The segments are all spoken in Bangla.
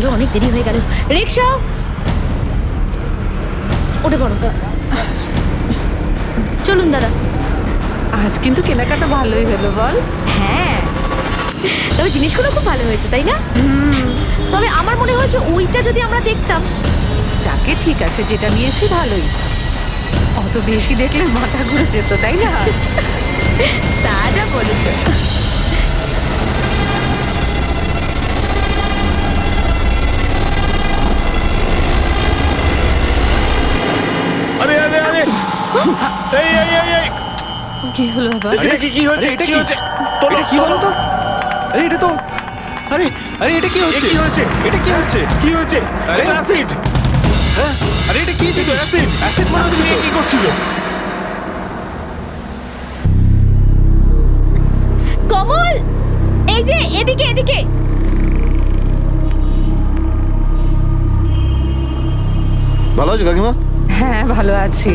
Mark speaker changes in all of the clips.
Speaker 1: চলো, অনেক দেরি হয়ে গেল। রিক্সা ওঠে পড়ো। চলুন দাদা।
Speaker 2: আজ কিন্তু কেনাকাটা ভালোই হলো বল।
Speaker 1: হ্যাঁ, তবে জিনিসগুলো খুব ভালো হয়েছে, তাই না? তবে আমার মনে হয়েছে ওইটা যদি আমরা দেখতাম।
Speaker 2: যাকে ঠিক আছে, যেটা নিয়েছি ভালোই। অত বেশি দেখলে মাথা ঘুরে যেত, তাই না?
Speaker 1: তা যা বলেছ।
Speaker 3: আরে আরে আরে এই এই এই এই
Speaker 2: কি হলো আবার?
Speaker 3: এটা কি হয়েছে? এটা কি হয়েছে?
Speaker 4: এটা কি বলো তো? আরে এটা তো আরে আরে এটা কি হচ্ছে?
Speaker 3: কি হয়েছে?
Speaker 4: এটা কি হচ্ছে?
Speaker 3: কি হয়েছে?
Speaker 4: আরে
Speaker 3: এটা অ্যাসিড।
Speaker 4: হ্যাঁ আরে এটা কি জিনিস?
Speaker 3: অ্যাসিড।
Speaker 4: অ্যাসিড মনে হচ্ছে তো।
Speaker 3: কি করছিল?
Speaker 1: কমল, এই যে এদিকে এদিকে।
Speaker 5: ভালো আছো কাকিমা?
Speaker 2: হ্যাঁ ভালো আছি।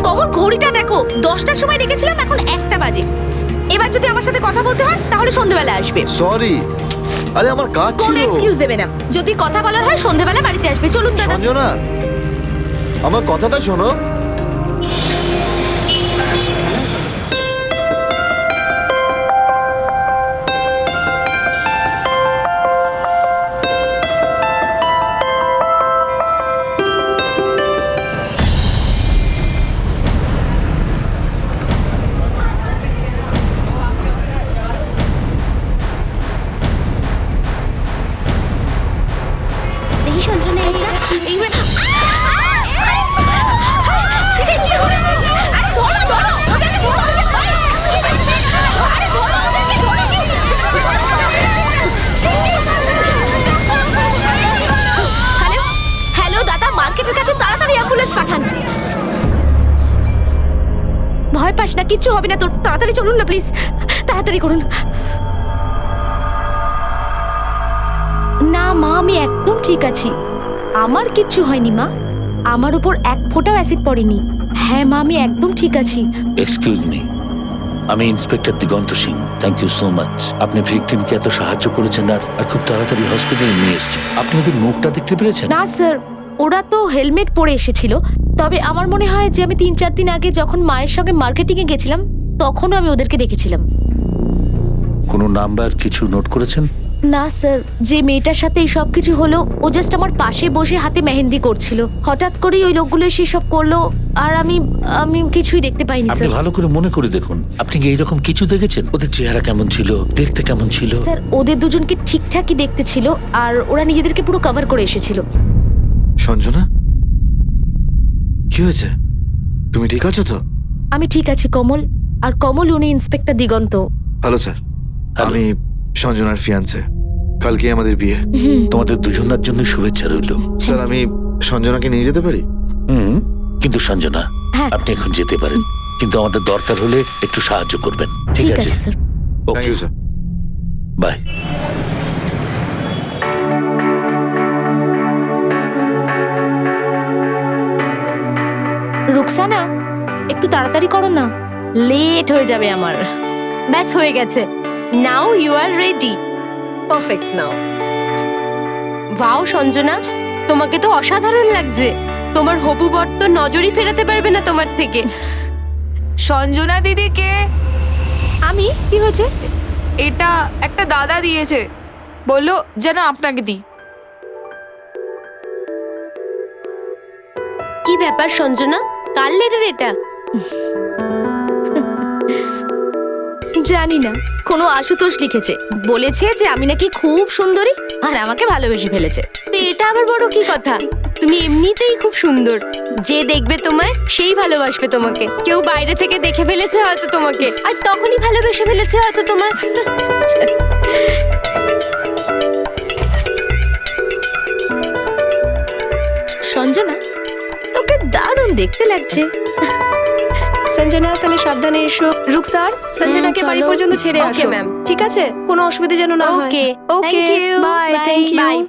Speaker 1: কমল, ঘড়িটা দেখো, 10টার সময় রেখেছিলাম, এখন 1টা বাজে। এবার যদি আমার সাথে কথা বলতে হয় তাহলে সন্ধ্যাবেলা আসবে।
Speaker 5: সরি, আরে আমার কাজ ছিল।
Speaker 1: কোনো এক্সকিউজ দেবে না। যদি কথা বলার হয় সন্ধ্যাবেলা বাড়িতে আসবে। চলুন দাদা।
Speaker 5: সঞ্জনা, আমার কথাটা শোনো।
Speaker 1: দেখি সঞ্জনা, এইবার হ্যালো দাদা, মার্কেটের কাছে তাড়াতাড়ি অ্যাম্বুলেন্স পাঠান। ভয় পাস না, কিচ্ছু হবে না তোর। তাড়াতাড়ি চলুন না প্লিজ, তাড়াতাড়ি করুন। না মা, আমি একদম ঠিক আছি। আমার কিচ্ছু হয়নি মা, আমার উপর এক ফোঁটাও অ্যাসিড পড়েনি। হ্যাঁ মা, আমি একদম ঠিক আছি।
Speaker 6: এক্সকিউজ মি, আমি inspector Diganta Singh. Thank you so much. আপনি ভিকটিমকে এত সাহায্য করেছেন আর খুব তাড়াতাড়ি হসপিটালে নিয়ে এসেছেন। আপনি ওদের মুখটা দেখতে পেরেছেন?
Speaker 1: না স্যার, ওরা তো হেলমেট পরে এসেছিল। তবে আমার মনে হয় যে আমি 3-4 দিন আগে যখন মায়ের সঙ্গে মার্কেটিংয়ে গেছিলাম তখনও আমি ওদেরকে দেখেছিলাম।
Speaker 6: কোনো নাম্বার কিছু নোট করেছেন?
Speaker 1: না স্যার, যে মেয়েটার সাথে এই সব কিছু হলো ও জাস্ট আমার পাশে বসে হাতে মেহেন্দি করছিল। হঠাৎ করেই ওই লোকগুলো এসে সব করলো আর আমি কিছুই দেখতে পাইনি
Speaker 6: আপনি
Speaker 1: স্যার।
Speaker 6: ভালো করে মনে করে দেখুন। আপনি কি এইরকম কিছু দেখেছেন? ওদের চেহারা কেমন ছিল, দেখতে কেমন ছিল?
Speaker 1: স্যার, ওদের দুজনকে ঠিকঠাকই দেখতে ছিল আর ওরা নিজেদেরকে পুরো কভার করে এসেছিল।
Speaker 4: সঞ্জনা, কি হয়েছে? তুমি ঠিক আছো তো?
Speaker 1: আমি ঠিক আছি কমল। আর কমল, উনি ইন্সপেক্টর দিগন্ত।
Speaker 4: হ্যালো স্যার, আমি সঞ্জনার ফিয়ান্সে। কালকে আমাদের বিয়ে।
Speaker 6: তোমাদের দুজনের জন্য শুভেচ্ছা রইল।
Speaker 4: স্যার, আমি সঞ্জনাকে নিয়ে যেতে পারি?
Speaker 6: কিন্তু সঞ্জনা,
Speaker 1: হ্যাঁ।
Speaker 6: আপনি এখন যেতে পারেন, কিন্তু আমাদের দরকার হলে একটু সাহায্য করবেন। ঠিক
Speaker 1: ঠিক
Speaker 6: আছে
Speaker 1: আছে sir.
Speaker 4: Thank
Speaker 6: okay,
Speaker 4: you sir.
Speaker 6: Bye.
Speaker 1: Ruksana, একটু তাড়াতাড়ি করো না, লেট হয়ে যাবে আমার।
Speaker 7: ব্যাস হয়ে গেছে। Now you are ready. Perfect now. Wow Sanjana, তোমাকে তো অসাধারণ লাগছে। তোমার হবু বর তো নজরই ফেরাতে পারবে না তোমার থেকে।
Speaker 2: সঞ্জনা দিদিকে
Speaker 1: আমি কি হয়েছে?
Speaker 2: এটা একটা দাদা দিয়েছে, বললো যেন আপনাকে দিই।
Speaker 7: কি ব্যাপার সঞ্জনা, কার লেটার এটা?
Speaker 1: জানি না, কোনো আশুতোষ লিখেছে। বলেছে যে আমি নাকি খুব সুন্দরী আর আমাকে ভালোবেসে ফেলেছে।
Speaker 7: তো এটা আবার বড় কি কথা? তুমি এমনিতেই খুব সুন্দর। যে দেখবে তোমায় সেই ভালোবাসবে তোমাকে। কেউ বাইরে থেকে দেখে ফেলেছে হয়তো তোমাকে, আর তখনই ভালোবেসে ফেলেছে হয়তো তোমার।
Speaker 1: সঞ্জনা, ওকে দারুণ দেখতে লাগছে।
Speaker 8: সঞ্জনা, তাহলে সাবধানে এসো। রুকসার, সঞ্জনাকে বাড়ি
Speaker 7: চলো।
Speaker 8: পর্যন্ত ছেড়ে
Speaker 7: Okay,
Speaker 8: আসো
Speaker 7: ma'am.
Speaker 8: ঠিক আছে? কোনো অসুবিধা যেন না হয়।
Speaker 7: Okay.
Speaker 8: Okay,
Speaker 1: Thank you.
Speaker 8: Bye.
Speaker 1: Bye.
Speaker 8: Thank you.
Speaker 7: Bye.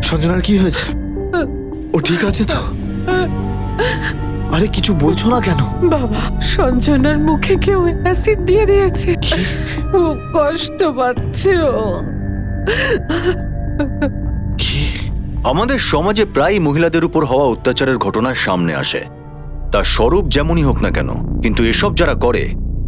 Speaker 4: সঞ্জনার কি হয়েছে? ও ঠিক আছে তো? আরে কিছু বলছো না কেন?
Speaker 9: বাবা, সঞ্জনার মুখে কেউ অ্যাসিড দিয়ে দিয়েছে। খুব কষ্ট পাচ্ছে ও।
Speaker 4: কি?
Speaker 10: আমাদের সমাজে প্রায় মহিলাদের উপর হওয়া অত্যাচারের ঘটনা সামনে আসে, তার স্বরূপ যেমনই হোক না কেন, কিন্তু এসব যারা করে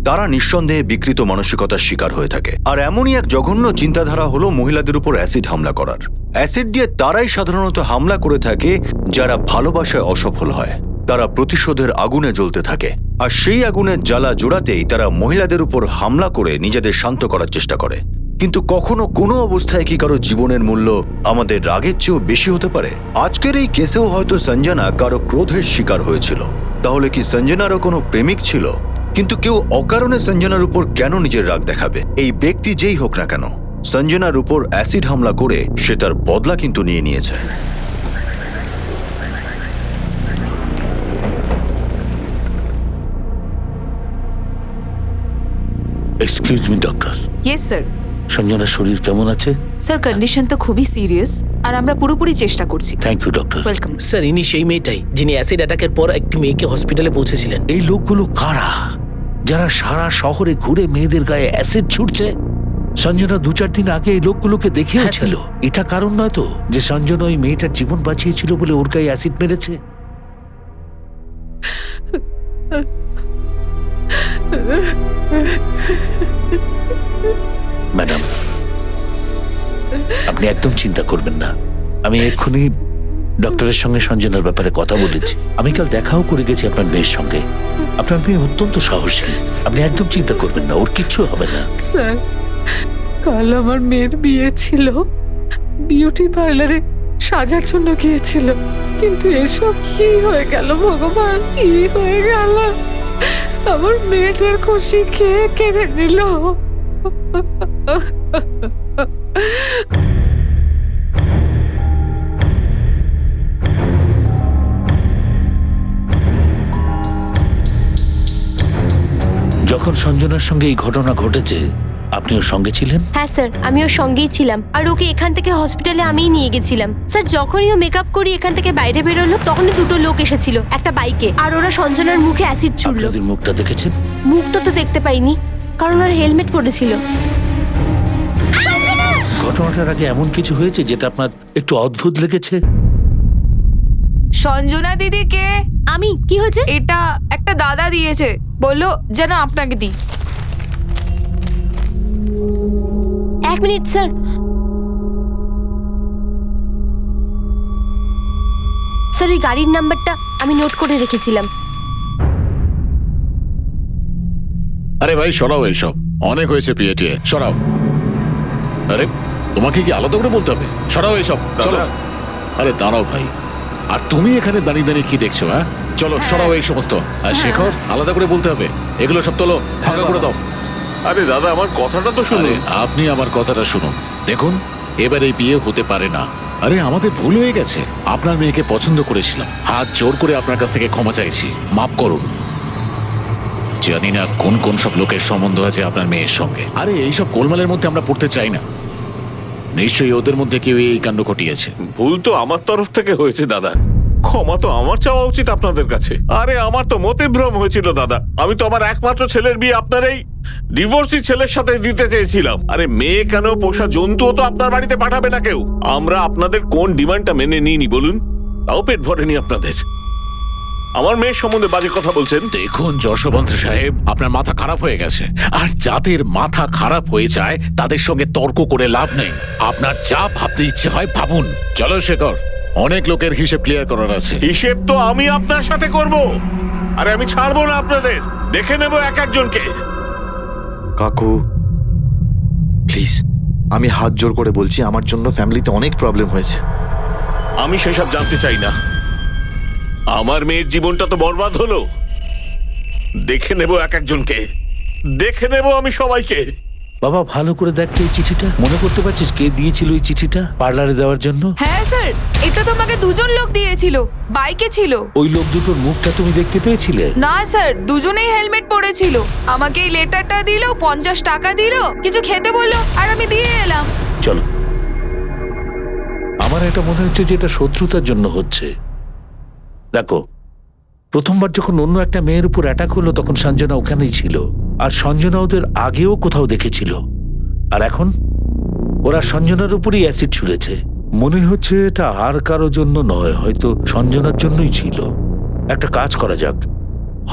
Speaker 10: তারা নিঃসন্দেহে বিকৃত মানসিকতার শিকার হয়ে থাকে। আর এমনই এক জঘন্য চিন্তাধারা হলো মহিলাদের উপর অ্যাসিড হামলা করার। অ্যাসিড দিয়ে তারাই সাধারণত হামলা করে থাকে যারা ভালোবাসায় অসফল হয়। তারা প্রতিশোধের আগুনে জ্বলতে থাকে, আর সেই আগুনের জ্বালা জোড়াতেই তারা মহিলাদের উপর হামলা করে নিজেদের শান্ত করার চেষ্টা করে। কিন্তু কখনো কোনো অবস্থায় কি কারো জীবনের মূল্য আমাদের রাগের চেয়েও বেশি হতে পারে? আজকের এই কেসেও হয়তো সঞ্জনা কারো ক্রোধের শিকার হয়েছিল। তাহলে কি সঞ্জনারও কোনো প্রেমিক ছিল? কিন্তু কেউ অকারণে সঞ্জনার উপর কেন নিজের রাগ দেখাবে? এই ব্যক্তি যেই হোক না কেন, সঞ্জনার উপর অ্যাসিড হামলা করে সে তার বদলা কিন্তু নিয়ে নিয়েছে।
Speaker 6: Excuse me doctor,
Speaker 2: yes sir.
Speaker 6: সঞ্জনার শরীর কেমন আছে?
Speaker 2: স্যার কন্ডিশন তো খুবই সিরিয়াস, আর আমরা পুরোপুরি চেষ্টা করছি।
Speaker 6: Thank you doctor.
Speaker 2: Welcome.
Speaker 3: Sir, ইনি সেই মেয়েটাই যিনি অ্যাসিড অ্যাটাকের পর একটি মেয়েকে হসপিটালে পৌঁছেছিলেন।
Speaker 6: এই লোকগুলো কারা যারা সারা শহরে ঘুরে মেয়েদের গায়ে অ্যাসিড ছুটছে? সঞ্জনা 2-4 দিন আগে এই লোকগুলোকে দেখেও
Speaker 3: হ্যাঁ,
Speaker 6: ছিল। এটা কারণ নয় তো যে সঞ্জনা ওই মেয়েটার জীবন বাঁচিয়েছিল বলে ওর গায়ে অ্যাসিড মেরেছে? ম্যাডাম, আপনি একদম চিন্তা করবেন না। আমি এক্ষুনি ডক্টরের সঙ্গে সঞ্জনার ব্যাপারে কথা বলেছি। আমি কাল দেখাও করে গেছি আপনার মেয়ের সঙ্গে। আপনার মেয়ে অত্যন্ত সাহসী, আপনি একদম চিন্তা করবেন না, ওর কিচ্ছু হবে না।
Speaker 9: স্যার, কাল আমার মেয়ের বিয়ে ছিল, বিউটি পার্লারে সাজার জন্য গিয়েছিল, কিন্তু এসব কি হয়ে গেল ভগবান, কি হয়ে গেল? আমার মেয়েটার খুশি খেয়ে কেড়ে নিল।
Speaker 6: যখন সঞ্জনার সঙ্গে এই ঘটনা ঘটেছে আপনি ওর সঙ্গে ছিলেন?
Speaker 7: হ্যাঁ স্যার, আমি ওর সঙ্গেই ছিলাম, আর ওকে এখান থেকে হসপিটালে আমিই নিয়ে গেছিলাম। স্যার, যখনই ও মেকআপ করি এখান থেকে বাইরে বেরোলো, তখনই 2টো লোক এসেছিল একটা বাইকে, আর ওরা সঞ্জনার মুখে অ্যাসিড ছুড়লো।
Speaker 6: আপনাদের মুখটা দেখেছেন?
Speaker 7: মুখটা তো দেখতে পাইনি, কারণ ওর হেলমেট পরেছিল।
Speaker 6: ঘটনাটার আগে এমন কিছু হয়েছে যেটা আপনার একটু অদ্ভুত লেগেছে?
Speaker 2: সঞ্জনা দিদিকে
Speaker 1: আমি কি হয়েছে?
Speaker 2: এটা একটা দাদা দিয়েছে, বললো যেন আপনাকে দিই।
Speaker 7: 1 মিনিট স্যার। স্যার, এই গাড়ির নাম্বারটা আমি নোট করে রেখেছিলাম।
Speaker 3: আরে ভাই, সরাও এইসব, অনেক হয়েছে পিএটিএ, সরাও। আরে তোমাকে কি আলাদা করে বলতে হবে? সরাও এইসব, চলো। আরে দাঁড়াও ভাই, আর তুমি এখানে দাঁড়িয়ে দাঁড়িয়ে কি দেখছো? হ্যাঁ, চলো সরাও এই সমস্ত। আর শেখর, আলাদা করে বলতে হবে, এগুলো সব তোলো, ভাঙা করে দাও।
Speaker 11: আরে দাদা, আমার কথাটা তো শুনুন।
Speaker 3: আপনি আমার কথাটা শুনুন। দেখুন, এবার এই বিয়ে হতে পারে না। আরে আমাদের ভুল হয়ে গেছে, আপনার মেয়েকে পছন্দ করেছিলাম, হাত জোর করে আপনার কাছ থেকে ক্ষমা চাইছি, মাফ করুন। জানি না কোন কোন সব লোকের সম্বন্ধ আছে আপনার মেয়ের সঙ্গে। আরে এইসব গোলমালের মধ্যে আমরা পড়তে চাই না। নিশ্চয়ই ওদের মধ্যে কেউ এই কাণ্ড ঘটিয়েছে।
Speaker 11: ভুল তো আমার তরফ থেকে হয়েছে দাদা, ক্ষমা তো আমার চাওয়া উচিত আপনাদের কাছে। আরে আমার তো মতিভ্রম হয়েছিল দাদা, আমি তো আমার একমাত্র ছেলের বিয়ে আপনার এই ডিভোর্সি ছেলের সাথে দিতে চেয়েছিলাম। আরে মেয়ে কেন, পোষা জন্তুও তো আপনার বাড়িতে পাঠাবে না কেউ। আমরা আপনাদের কোন ডিমান্ডটা মেনে নিইনি বলুন? তাও পেট ভরেনি আপনাদের। আমার মেয়ের সম্বন্ধে বাজে কথা বলছেন।
Speaker 3: দেখুন যশবন্ত সাহেব, আপনার মাথা খারাপ হয়ে গেছে, আর যাদের মাথা খারাপ হয়ে যায় তাদের সঙ্গে তর্ক করে লাভ নেই। আপনার যা ভাবতে ইচ্ছে হয় ভাবুন। চলো শেখর, অনেক লোকের হিসেব ক্লিয়ার করার আছে।
Speaker 11: হিসেব তো আমি আপনার সাথে করব। আরে আমি ছাড়বো না আপনাদের, দেখে নেব এক একজনকে।
Speaker 4: কাকু প্লিজ, আমি হাত জোর করে বলছি, আমার জন্য ফ্যামিলিতে অনেক প্রবলেম হয়েছে।
Speaker 11: আমি সেসব জানতে চাই না। আমার মেয়ের জীবনটা তো বরবাদ হলো। দেখে নেব এক একজনকে, দেখে নেব আমি সবাইকে।
Speaker 6: বাবা, ভালো করে দেখ তো এই চিঠিটা। মনে করতে পারছিস কে দিয়েছিল এই চিঠিটা পার্লারে দেওয়ার জন্য?
Speaker 2: হ্যাঁ স্যার, এটা তোমাকে 2জন লোক দিয়েছিল, বাইকে ছিল।
Speaker 6: ওই লোক দুটোর মুখটা তুমি দেখতে পেয়েছিলে?
Speaker 2: না স্যার, দুজনেই হেলমেট পরেছিল। আমাকে এই লেটারটা দিল, 50 টাকা দিল, কিছু খেতে বললো, আর আমি দিয়ে এলাম।
Speaker 6: চলো। আমার এটা মনে হচ্ছে যে এটা শত্রুতার জন্য হচ্ছে। দেখো, প্রথমবার যখন অন্য একটা মেয়ের উপর অ্যাটাক হলো তখন সঞ্জনা ওখানেই ছিল, আর সঞ্জনা ওদের আগেও কোথাও দেখেছিল, আর এখন ওরা সঞ্জনার উপরই অ্যাসিড ছুঁড়েছে। মনে হচ্ছে এটা আর কারো জন্য নয়, হয়তো সঞ্জনার জন্যই ছিল। একটা কাজ করা যাক,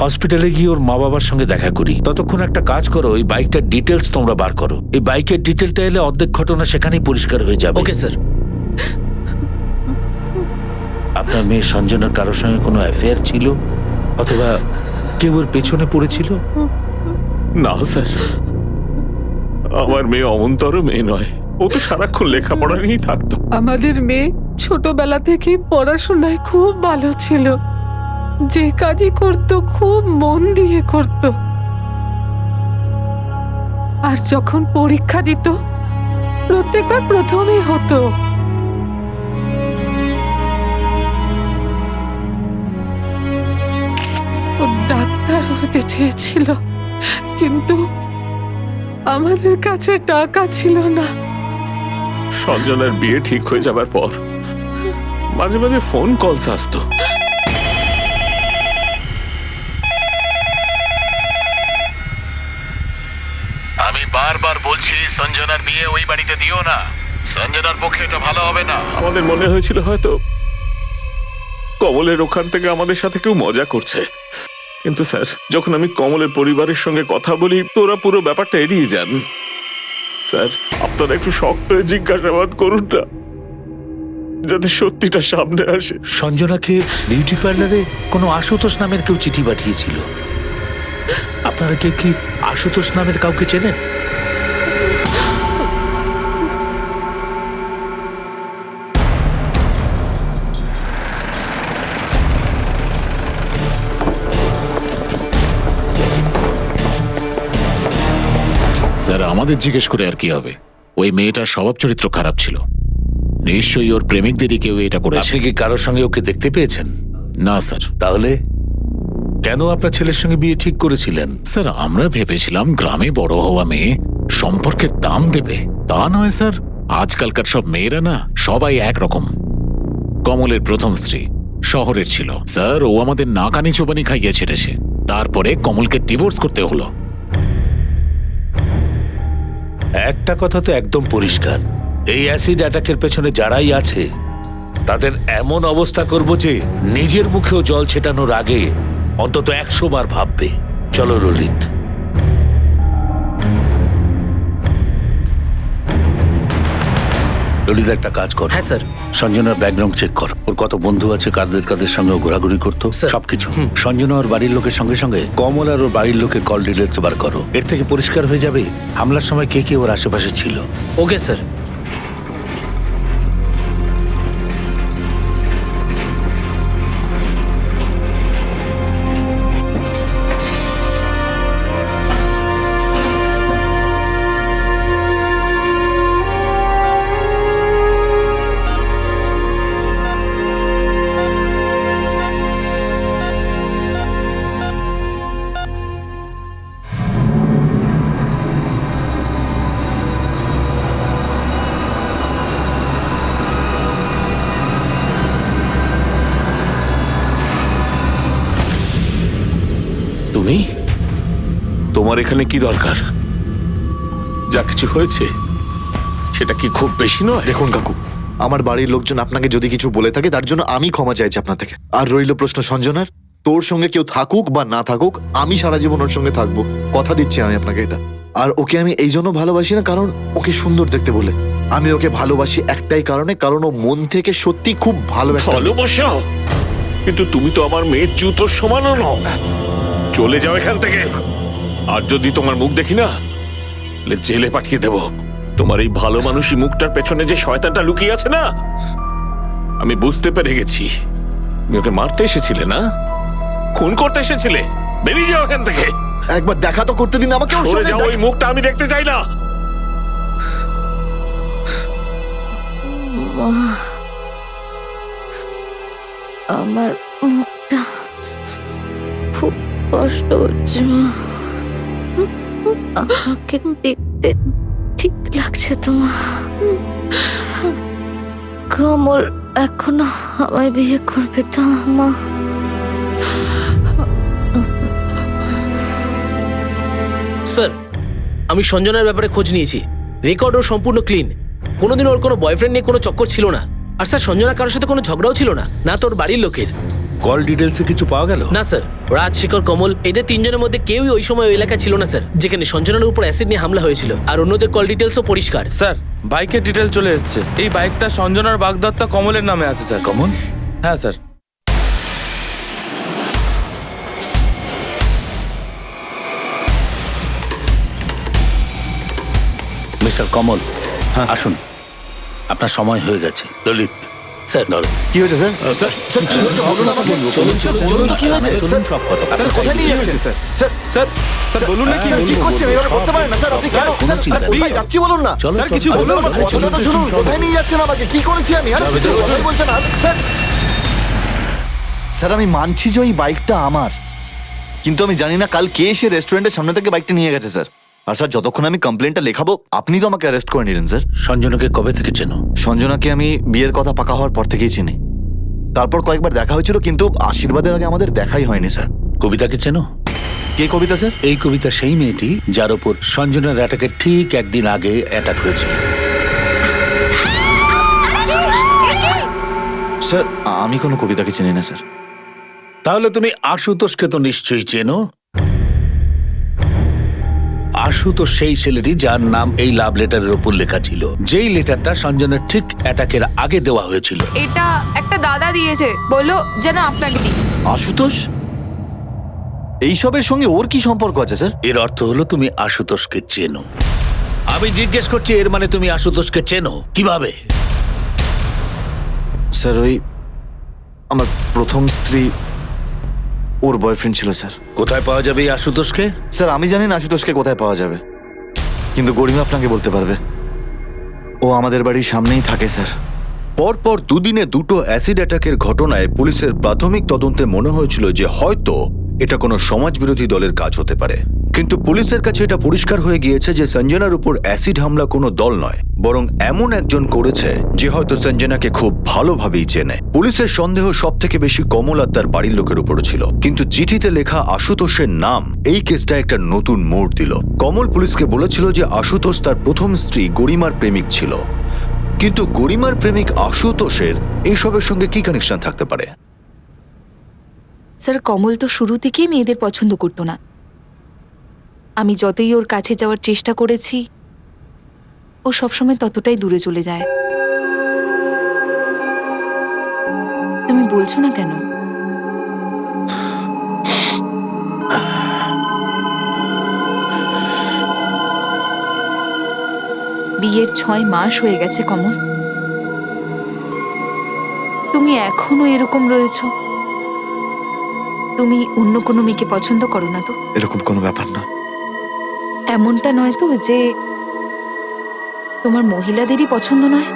Speaker 6: হসপিটালে গিয়ে ওর মা বাবার সঙ্গে দেখা করি। ততক্ষণ একটা কাজ করো, ওই বাইকটার ডিটেলস তোমরা বার করো। এই বাইকের ডিটেলটা এলে অর্ধেক ঘটনা সেখানেই পরিষ্কার হয়ে যাবে।
Speaker 12: Okay sir.
Speaker 6: আপনার মেয়ে সঞ্জনার কারোর সঙ্গে কোনো অ্যাফেয়ার ছিল, অথবা কেউ ওর পেছনে পড়েছিল?
Speaker 11: না স্যার, আমার মেয়ে অমন্তর মেয়ে নয়, ও তো সারাক্ষণ লেখাপড়া নিয়েই থাকতো।
Speaker 9: আমাদের মেয়ে ছোটবেলা থেকেই পড়াশোনায় খুব ভালো ছিল, যে কাজই করতো খুব মন দিয়ে করত, আর যখন পরীক্ষা দিত প্রত্যেকবার প্রথমেই হতো। ও ডাক্তার হতে চেয়েছিল, কিন্তু আমাদের কাছে টাকা ছিল না।
Speaker 11: সঞ্জনার বিয়ে ঠিক হয়ে যাবার পর মাঝে মাঝে ফোন কলস আসতো।
Speaker 3: আমি বারবার বলছি সঞ্জনার বিয়ে ওই বাড়িতে দিও না, সঞ্জনার পক্ষে এটা ভালো হবে না।
Speaker 11: আমাদের মনে হয়েছিল হয়তো কমলের ওখান থেকে আমাদের সাথে কেউ মজা করছে, কিন্তু স্যার যখন আমি কমলের পরিবারের সঙ্গে কথা বলি তো ওরা পুরো ব্যাপারটা এড়িয়ে যান। স্যার আপনারা একটু শক্ত হয়ে জিজ্ঞাসাবাদ করুন না, যাতে সত্যিটা সামনে আসে।
Speaker 6: সঞ্জনাকে বিউটি পার্লারে কোনো আশুতোষ নামের কেউ চিঠি পাঠিয়েছিল। আপনারা কেউ কি আশুতোষ নামের কাউকে চেনেন?
Speaker 3: স্যার আমাদের জিজ্ঞেস করে আর কি হবে? ওই মেয়েটার স্বভাব চরিত্র খারাপ ছিল, নিশ্চয়ই ওর প্রেমিকদেরই কেউ এটা করেছে।
Speaker 6: আপনি কি কারোর সঙ্গে ওকে দেখতে পেয়েছেন?
Speaker 3: না স্যার।
Speaker 6: তাহলে কেন আপনার ছেলের সঙ্গে বিয়ে ঠিক করেছিলেন?
Speaker 3: স্যার আমরা ভেবেছিলাম গ্রামে বড় হওয়া মেয়ে সম্পর্কের দাম দেবে, তা নয় স্যার। আজকালকার সব মেয়েরা না সবাই একরকম। কমলের প্রথম স্ত্রী শহরের ছিল স্যার, ও আমাদের নাকানি চোবানি খাইয়ে ছেড়েছে, তারপরে কমলকে ডিভোর্স করতে হলো।
Speaker 6: একটা কথা তো একদম পরিষ্কার, এই অ্যাসিড অ্যাটাকের পেছনে যারাই আছে তাদের এমন অবস্থা করব যে নিজের মুখেও জল ছেটানোর আগে অন্তত 100 বার ভাববে। চলো ললিত। ললিত একটা কাজ কর।
Speaker 12: হ্যাঁ স্যার।
Speaker 6: সঞ্জনার ব্যাকগ্রাউন্ড চেক কর, ওর কত বন্ধু আছে, কাদের কাদের সঙ্গে ও ঘোরাঘুরি করতো, সবকিছু। সঞ্জনা ওর বাড়ির লোকের সঙ্গে সঙ্গে কমল আর ওর বাড়ির লোকের কল ডিটেলস বার করো। এর থেকে পরিষ্কার হয়ে যাবে হামলার সময় কে কে ওর আশেপাশে ছিল।
Speaker 12: Okay sir.
Speaker 11: তুমি? তোমার এখানে কি দরকার? যা কিছু হয়েছে সেটা কি খুব বেশি নয়?
Speaker 4: দেখুন কাকু, আমার বাড়ির লোকজন আপনাকে যদি কিছু বলে থাকে তার জন্য আমি ক্ষমা চাইছি আপনার থেকে। আর রইল প্রশ্ন সঞ্জনার, তোর সঙ্গে কেউ থাকুক বা না থাকুক, আমি সারা জীবন ওর সঙ্গে থাকবো, কথা দিচ্ছি আমি আপনাকে এটা। আর ওকে আমি এই জন্য ভালোবাসি না কারণ ওকে সুন্দর দেখতে বলে, আমি ওকে ভালোবাসি একটাই কারণে, কারণ ও মন থেকে সত্যি খুব ভালো একটা।
Speaker 11: ভালোবাসা? কিন্তু তুমি তো আমার মেয়ের জুতোর সমানও নও। চলে যাও এখান থেকে, আর যদি তোমার মুখ দেখি না জেলে পাঠিয়ে দেব। তোমার এই ভালো মানুষই মুখটার পেছনে যে শয়তানটা লুকিয়ে আছে না, আমি বুঝতে পেরে গেছি। তুমি ওকে মারতে এসেছিলে না, খুন করতে এসেছিলে। বেরিয়ে যাও এখান থেকে।
Speaker 4: একবার দেখা তো করতে দিন আমাকে।
Speaker 11: সরে যাও, ওই মুখটা আমি দেখতে চাই না।
Speaker 1: আমার মুখটা খুব কষ্ট হচ্ছে মা, আমাকে দেখতে ঠিক লাগছে তোমার? কমল এখনো আমায় বিয়ে করবে তো মা?
Speaker 12: স্যার, আমি সঞ্জনার ব্যাপারে খোঁজ নিয়েছি। রেকর্ড ওর সম্পূর্ণ ক্লিন। কোনোদিন ওর কোনো বয়ফ্রেন্ড নিয়ে কোনো চক্কর ছিল না। আর স্যার, সঞ্জনা কারোর সাথে কোনো ঝগড়াও ছিল না, না তোর বাড়ির লোকের।
Speaker 6: কল ডিটেলসে কিছু পাওয়া গেল?
Speaker 12: না স্যার, রাজ, শেখর, কমল এদের তিনজনের মধ্যে কেউই ওই সময় ওই এলাকায় ছিল না স্যার, যেখানে সঞ্জনার উপর অ্যাসিড নিয়ে হামলা হয়েছিল। আর অন্যদের কল ডিটেলসও পরিষ্কার।
Speaker 13: স্যার, বাইকের ডিটেল চলে এসেছে। এই বাইকটা সঞ্জনার বাগদত্তা কমলের নামে আছে স্যার।
Speaker 6: কমল?
Speaker 13: হ্যাঁ স্যার।
Speaker 6: মিস্টার কমল, আসুন, আপনার সময় হয়ে গেছে। ললিত,
Speaker 12: স্যার,
Speaker 6: ধরো।
Speaker 4: কি হয়েছে স্যার?
Speaker 5: স্যার
Speaker 12: চলুন তো কি হয়েছে?
Speaker 6: চলুন, সব কথা।
Speaker 5: স্যার কোথায় নিয়ে যাচ্ছেন স্যার? স্যার
Speaker 13: স্যার, স্যার বলুন না কি
Speaker 5: স্যার,
Speaker 13: হয়েছে?
Speaker 5: কি করছেন? এভাবে করতে পারেন না স্যার। আপনি কেন
Speaker 6: কোনো
Speaker 5: স্যার,
Speaker 6: চিন্তা
Speaker 5: স্যার,
Speaker 6: নেই।
Speaker 5: কোথায় যাচ্ছি বলুন না।
Speaker 6: চলো,
Speaker 13: স্যার,
Speaker 6: চলো,
Speaker 13: কিছু
Speaker 6: চলো,
Speaker 13: বলুন।
Speaker 6: চলো, চলো,
Speaker 5: কথাটা শুনুন,
Speaker 6: চলো।
Speaker 5: কোথায় নিয়ে যাচ্ছেন আমাকে? কি করেছি আমি? আর
Speaker 6: ভিতরে বসো।
Speaker 5: কথাই বলছেন না স্যার।
Speaker 4: স্যার আমি মানছি যে ওই বাইকটা আমার, কিন্তু আমি জানি না কাল কে এসে রেস্টুরেন্টের সামনে থেকে বাইকটা নিয়ে গেছে স্যার। আর স্যার যতক্ষণ আমি কমপ্লেনটা লেখাবো আপনি তো আমাকে অ্যারেস্ট করে নিলেন স্যার।
Speaker 6: সঞ্জনাকে কবে থেকে চেনো?
Speaker 4: সঞ্জনাকে আমি বিয়ের কথা পাকা হওয়ার পর থেকেই চিনি। তারপর কয়েকবার দেখা হয়েছিল, কিন্তু আশীর্বাদের আগে আমাদের দেখাই হয়নি স্যার।
Speaker 6: কবিতাকে চেনো?
Speaker 4: কে কবিতা স্যার?
Speaker 6: এই কবিতা সেই মেয়েটি যার উপর সঞ্জনার অ্যাটাকের ঠিক একদিন আগে অ্যাটাক হয়েছিল।
Speaker 4: স্যার আমি কোনো কবিতাকে চিনি না স্যার।
Speaker 6: তাহলে তুমি আশুতোষকে তো নিশ্চয়ই চেনো। আশুতোষ সেই ছেলেটি যার নাম এই লাভ লেটারের উপর লেখা ছিল, যেই লেটারটা সঞ্জনার ঠিক অ্যাটাকের আগে দেওয়া হয়েছিল।
Speaker 2: এটা একটা দাদা দিয়েছে, বললো যেন আপনাকে দিই।
Speaker 4: আশুতোষ? এইসবের সঙ্গে ওর কি সম্পর্ক আছে স্যার?
Speaker 6: এর অর্থ হলো তুমি আশুতোষকে চেনো। আমি জিজ্ঞেস করছি, এর মানে তুমি আশুতোষকে চেনো কিভাবে?
Speaker 4: স্যার ওই আমার প্রথম স্ত্রী ওর বয়ফ্রেন্ড ছিল স্যার।
Speaker 6: কোথায় পাওয়া যাবে এই আশুতোষকে?
Speaker 4: স্যার আমি জানি না আশুতোষকে কোথায় পাওয়া যাবে, কিন্তু গরিমা আপনাকে বলতে পারবে। ও আমাদের বাড়ির সামনেই থাকে স্যার।
Speaker 10: পরপর দুদিনে দুটো অ্যাসিড অ্যাটাকের ঘটনায় পুলিশের প্রাথমিক তদন্তে মনে হয়েছিল যে হয়তো এটা কোনো সমাজবিরোধী দলের কাজ হতে পারে, কিন্তু পুলিশের কাছে এটা পরিষ্কার হয়ে গিয়েছে যে সঞ্জনার উপর অ্যাসিড হামলা কোনো দল নয়, বরং এমন একজন করেছে যে হয়তো সঞ্জনাকে খুব ভালোভাবেই চেনে। পুলিশের সন্দেহ সব থেকে বেশি কমল আর তার বাড়ির লোকের উপর ছিল, কিন্তু চিঠিতে লেখা আশুতোষের নাম এই কেসটা একটা নতুন মোড় দিল। কমল পুলিশকে বলেছিল যে আশুতোষ তার প্রথম স্ত্রী গরিমার প্রেমিক ছিল, কিন্তু গরিমার প্রেমিক আশুতোষের এইসবের সঙ্গে কি কানেকশন থাকতে পারে?
Speaker 2: স্যার, কমল তো শুরু থেকেই মেয়েদের পছন্দ করতো না। আমি যতই ওর কাছে যাওয়ার চেষ্টা করেছি, ও সবসময় ততটাই দূরে চলে যায়। তুমি বলছো না কেন? বিয়ের 6 মাস হয়ে গেছে কমল, তুমি এখনো এরকম রয়েছো। তুমি অন্য কোনো মেয়েকে পছন্দ করো না তো?
Speaker 4: এরকম কোনো ব্যাপার না।
Speaker 2: এমনটা নয় তো যে তোমার মহিলাদেরই পছন্দ নয়?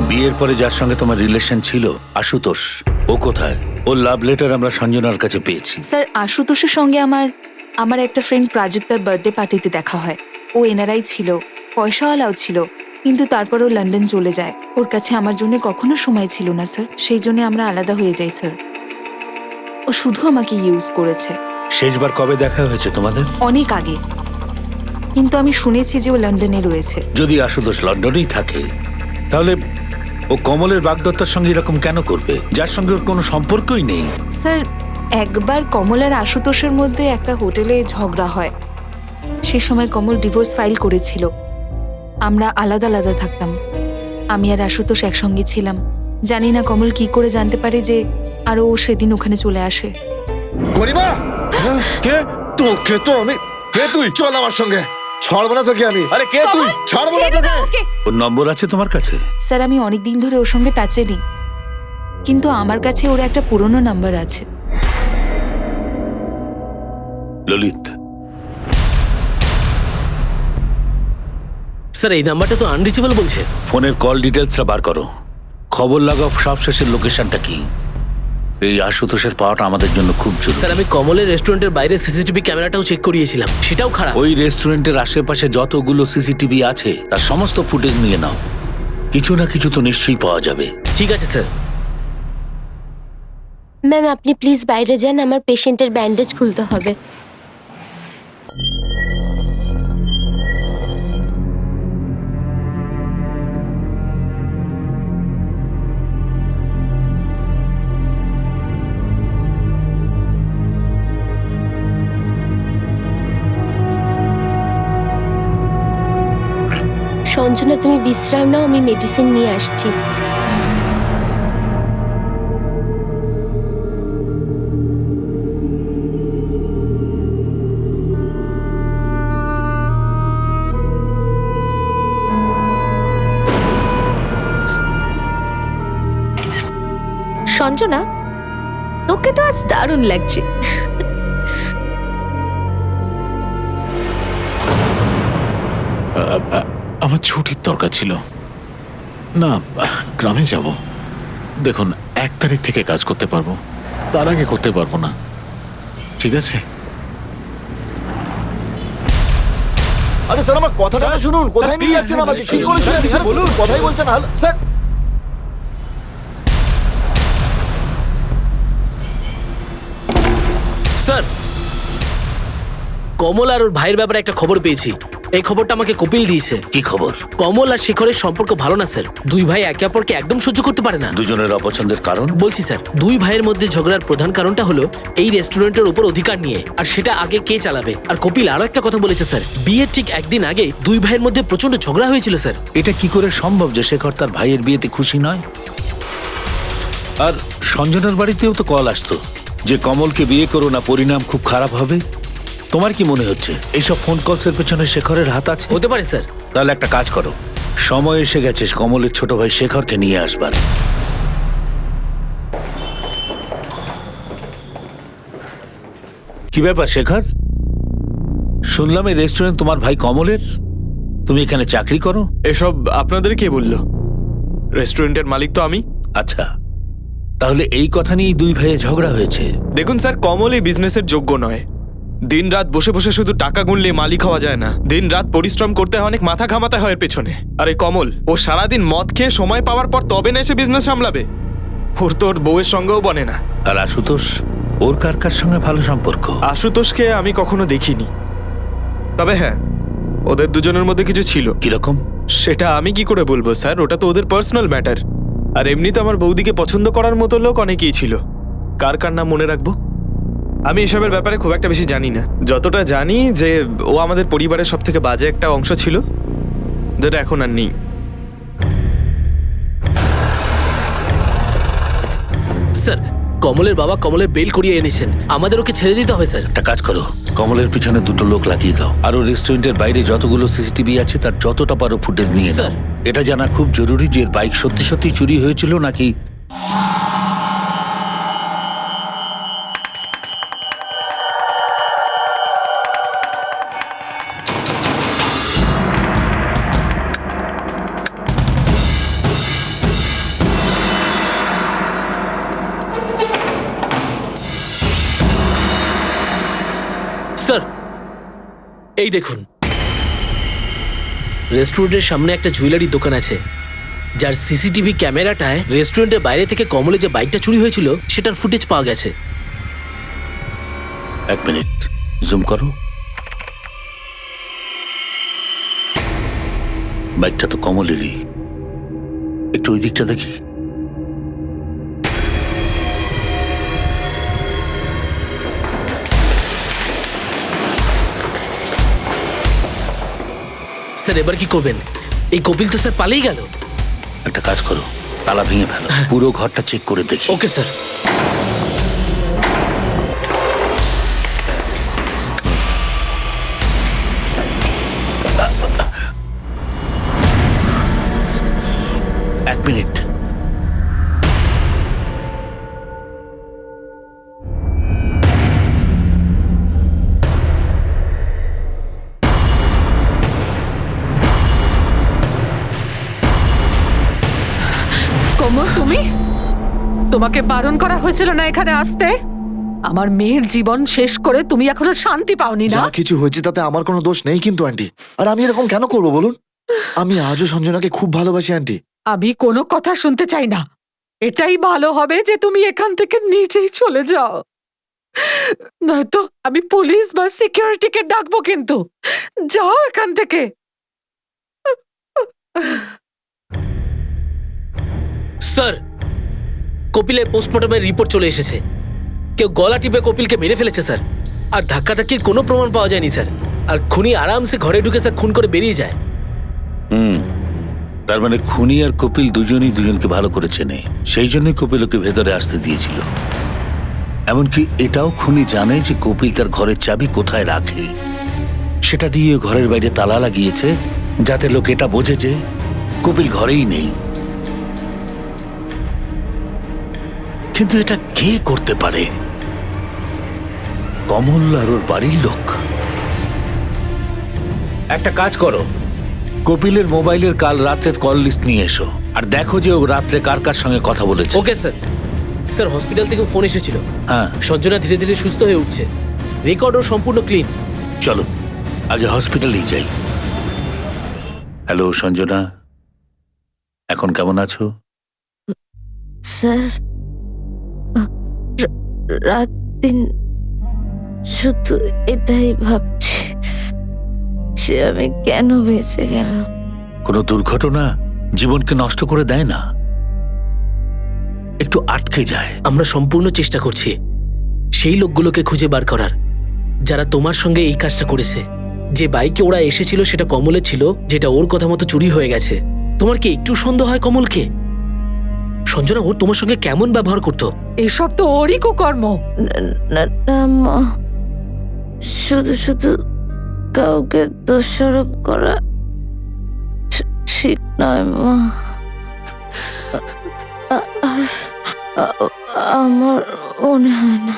Speaker 6: বিয়ের পরে যার সঙ্গে তোমার রিলেশন ছিল আশুতোষ, ও কোথায়? ওর লাভ লেটার আমরা সঞ্জনার কাছে পেয়েছি।
Speaker 2: স্যার, আশুতোষের সঙ্গে আমার একটা ফ্রেন্ড প্রাজুক্তার বার্থডে পার্টিতে দেখা হয়। ও এনআরআই ছিল, পয়সাওয়ালাও ছিল, কিন্তু তারপর ও লন্ডন চলে যায়। ওর কাছে আমার জন্য কখনো সময় ছিল না স্যার, সেই জন্য আমরা আলাদা হয়ে যাই স্যার। ও শুধু আমাকে ইউজ করেছে।
Speaker 6: শেষবার কবে দেখা হয়েছে তোমাদের?
Speaker 2: অনেক আগে, কিন্তু আমি শুনেছি যে ও লন্ডনে রয়েছে।
Speaker 6: যদি আশুতোষ লন্ডনেই থাকে, তাহলে ও কমলের বাগদত্তার সঙ্গে এরকম কেন করবে, যার সঙ্গে ওর কোনো সম্পর্কই নেই?
Speaker 2: স্যার, একবার কমল আর আশুতোষের মধ্যে একটা হোটেলে ঝগড়া হয়। সে সময় কমল ডিভোর্স ফাইল করেছিল। আমরা আলাদা আলাদা থাকতাম। আমি আর আশুতোষ একসঙ্গে ছিলাম। জানি না কমল কি করে জানতে পারে যে আরও ও সেদিন ওখানে চলে আসে।
Speaker 5: গরিমা,
Speaker 13: কে?
Speaker 5: তোকে তো আমি,
Speaker 13: কে তুই?
Speaker 5: চল আমার সঙ্গে। ছাড়বো না তোকে আমি।
Speaker 13: আরে কে তুই?
Speaker 5: ছাড়বো না তোকে।
Speaker 6: ওর নম্বর আছে তোমার কাছে?
Speaker 2: স্যার, আমি অনেক দিন ধরে ওর সঙ্গে টাচে নেই, কিন্তু আমার কাছে ওর একটা পুরনো নাম্বার আছে।
Speaker 6: ললিত,
Speaker 12: স্যার, এই নাম্বারটা তো আনরিচেবল বলছে।
Speaker 6: ফোনের কল ডিটেলসটা বার করো, খবর লাগাও সব শেষের লোকেশনটা কি। এই আশুতোষের পাওয়াটা আমাদের জন্য খুব জরুরি।
Speaker 12: স্যার আমি কমলের রেস্টুরেন্টের বাইরে সিসিটিভি ক্যামেরাটাও চেক করিয়েছিলাম, সেটাও খারাপ।
Speaker 6: ওই রেস্টুরেন্টের আশেপাশে যতগুলো সিসিটিভি আছে তার সমস্ত ফুটেজ নিয়ে নাও, কিছু না কিছু তো নিশ্চয়ই পাওয়া যাবে।
Speaker 12: ঠিক আছে স্যার।
Speaker 7: ম্যাম আপনি প্লিজ বাইরে যান, আমার পেশেন্টের ব্যান্ডেজ খুলতে হবে। সঞ্জনা তুমি বিশ্রাম নাও, আমি মেডিসিন নিয়ে আসছি।
Speaker 1: সঞ্জনা, তোকে তো আজ দারুণ লাগছে।
Speaker 3: আমার ছুটির দরকার ছিল না, গ্রামে যাব। দেখুন 1 তারিখ থেকে কাজ করতে পারবো, তার আগে করতে পারবো না, ঠিক আছে?
Speaker 5: আরে স্যার আমার কথাটা শুনুন, কোথায় নিয়ে যাচ্ছেন আমাকে? কি করেছেন স্যার বলুন, কথাই বলছেন। Hello sir.
Speaker 12: স্যার কমল আর ওর ভাইয়ের ব্যাপারে একটা খবর পেয়েছি। এই খবরটা আমাকে কপিল দিয়েছে।
Speaker 6: কি খবর?
Speaker 12: কমল আর শেখরের সম্পর্ক ভালো না স্যার। দুই ভাই একে অপরকে একদম সহ্য করতে পারে না।
Speaker 6: দুজনের অপছন্দের কারণ?
Speaker 12: বলছি স্যার, দুই ভাইয়ের মধ্যে ঝগড়ার প্রধান কারণটা হলো এই রেস্টুরেন্টের উপর অধিকার নিয়ে, আর সেটা আগে কে চালাবে। আর কপিল আরো একটা কথা বলেছে স্যার, বিয়ের ঠিক একদিন আগে দুই ভাইয়ের মধ্যে প্রচন্ড ঝগড়া হয়েছিল স্যার।
Speaker 6: এটা কি করে সম্ভব যে শেখর তার ভাইয়ের বিয়েতে খুশি নয়? আর সঞ্জনার বাড়িতেও তো কল আসতো যে কমলকে বিয়ে করো না, পরিণাম খুব খারাপ হবে। তোমার কি মনে হচ্ছে এইসব ফোন কলসের পেছনে শেখরের হাত আছে?
Speaker 12: হতে পারে স্যার।
Speaker 6: তাহলে একটা কাজ করো, সময় এসে গেছে কমলের ছোট ভাই শেখরকে নিয়ে আসবার। কি ব্যাপার শেখর? শুনলাম এই রেস্টুরেন্ট তোমার ভাই কমলের, তুমি এখানে চাকরি করো?
Speaker 13: এসব আপনাদের কে বললো? রেস্টুরেন্টের মালিক তো আমি।
Speaker 6: আচ্ছা, তাহলে এই কথা নিয়েই দুই ভাইয়ে ঝগড়া হয়েছে?
Speaker 13: দেখুন স্যার, কমল এই বিজনেসের যোগ্য নয়। দিন রাত বসে বসে শুধু টাকা গুনলে মালিক হওয়া যায় না, দিন রাত পরিশ্রম করতে হয়, অনেক মাথা ঘামাতে হয় এর পেছনে। আর এই কমল, ও সারাদিন মদ খেয়ে সময় পাওয়ার পর তবে না এসে বিজনেস সামলাবে। ওর তো ওর বউয়ের সঙ্গেও বনে না।
Speaker 6: আর আশুতোষ, ওর কার কার সঙ্গে ভালো সম্পর্ক?
Speaker 13: আশুতোষকে আমি কখনো দেখিনি, তবে হ্যাঁ ওদের দুজনের মধ্যে কিছু ছিল।
Speaker 6: কিরকম?
Speaker 13: সেটা আমি কি করে বলবো স্যার, ওটা তো ওদের পার্সোনাল ম্যাটার। আর এমনি তো আমার বৌদিকে পছন্দ করার মতো লোক অনেকেই ছিল, কার কার নাম মনে রাখবো? আমি এসবের ব্যাপারে খুব একটা বেশি জানি না। যতটা জানি যে ও আমাদের পরিবারের সব থেকে বাজে একটা অংশ ছিল, যেটা এখন আর নেই।
Speaker 12: স্যার কমলের বাবা কমলের বেল করিয়ে এনেছেন, আমাদের ওকে ছেড়ে দিতে হবে স্যার।
Speaker 6: একটা কাজ করো, কমলের পিছনে 2টো লোক লাগিয়ে দাও, আর ও রেস্টুরেন্টের বাইরে যতগুলো সিসিটিভি আছে তার যতটা পারো ফুটেজ নিয়ে নাও। এটা জানা খুব জরুরি যে বাইক সত্যি সত্যি চুরি হয়েছিল নাকি।
Speaker 12: স্যার এই দেখুন, রেস্টুরেন্টের সামনে একটা জুয়েলারি দোকান আছে, যার সিসিটিভি ক্যামেরাটায় রেস্টুরেন্টের বাইরে থেকে কমলে যে বাইকটা চুরি হয়েছিল সেটার ফুটেজ পাওয়া গেছে।
Speaker 6: 1 মিনিট, জুম করো। বাইকটা তো কমলেরই, একটু ওই দিকটা দেখি।
Speaker 12: স্যার এবার কি করবেন? এই কপিল তো স্যার পালিয়ে গেল।
Speaker 6: একটা কাজ করো, তালা ভেঙে ফেলো, পুরো ঘরটা চেক করে দেখি।
Speaker 12: Okay sir.
Speaker 6: এক মিনিট,
Speaker 9: কমল তুমি? তোমাকে বারণ করা হয়েছিল না এখানে আসতে? আমার মেয়ের জীবন শেষ করে তুমি এখনো শান্তি পাওনি না?
Speaker 4: যা কিছু হয়েছে তাতে আমার কোনো দোষ নেই কিন্তু আন্টি। আর আমি এরকম কেন করবো বলুন? আমি আজও সঞ্জনাকে খুব ভালোবাসি আন্টি।
Speaker 9: আমি কোনো কথা শুনতে চাই না। এটাই ভালো হবে যে তুমি এখান থেকে নিজেই চলে যাও, নয়তো আমি পুলিশ বা সিকিউরিটিকে ডাকবো। কিন্তু যাও এখান থেকে।
Speaker 12: স্যার, কপিলের পোস্টমর্টমের রিপোর্ট চলে এসেছে। কেউ গলা টিপে কপিলকে মেরে ফেলেছে স্যার। আর ধাক্কাধাক্কির কোনো প্রমাণ পাওয়া যায়নি স্যার। আর খুনি আরামসে ঘরে ঢুকে স্যার খুন করে বেরিয়ে যায়।
Speaker 6: তার মানে খুনি আর কপিল দুজনই দুজনকে ভালো করে চেনে, সেই জন্যই কপিল ওকে ভেতরে আসতে দিয়েছিল। এমনকি এটাও খুনি জানে যে কপিল তার ঘরের চাবি কোথায় রাখে। সেটা দিয়ে ঘরের বাইরে তালা লাগিয়েছে যাতে লোক এটা বোঝে যে কপিল ঘরেই নেই। কিন্তু এটা কে করতে পারে? কমল আর ওর বাড়ির লোক। একটা কাজ করো, কপিলের মোবাইলের কাল রাতের কল লিস্ট নিয়ে এসো আর দেখো যে ও রাত্রে কার কার সঙ্গে কথা বলেছে।
Speaker 12: Okay sir. স্যার, হসপিটাল থেকে ফোন এসেছিল।
Speaker 6: হ্যাঁ,
Speaker 12: সঞ্জনা ধীরে ধীরে সুস্থ হয়ে উঠছে। রেকর্ডও সম্পূর্ণ ক্লিন।
Speaker 6: চলো আগে হসপিটালেই যাই। হ্যালো সঞ্জনা, এখন কেমন আছো?
Speaker 1: স্যার, রাত দিন শুধু এটাই ভাবছি যে আমি কেন বেঁচে গেলাম।
Speaker 6: কোনো দুর্ঘটনা জীবনকে নষ্ট করে দেয় না, একটু আটকে যায়।
Speaker 12: আমরা সম্পূর্ণ চেষ্টা করছি সেই লোকগুলোকে খুঁজে বার করার যারা তোমার সঙ্গে এই কাজটা করেছে। যে বাইকে ওরা এসেছিল সেটা কমলের ছিল, যেটা ওর কথা মতো চুরি হয়ে গেছে। তোমার কি একটু সন্দেহ হয় কমলকে? সঞ্জনা, ওর তোমার সঙ্গে কেমন ব্যবহার করতো?
Speaker 9: এসব তো ওরই কুকর্ম।
Speaker 1: না মা, শুধু শুধু কাউকে দোষারোপ করা ঠিক নয় মা। আর আমার মনে হয় না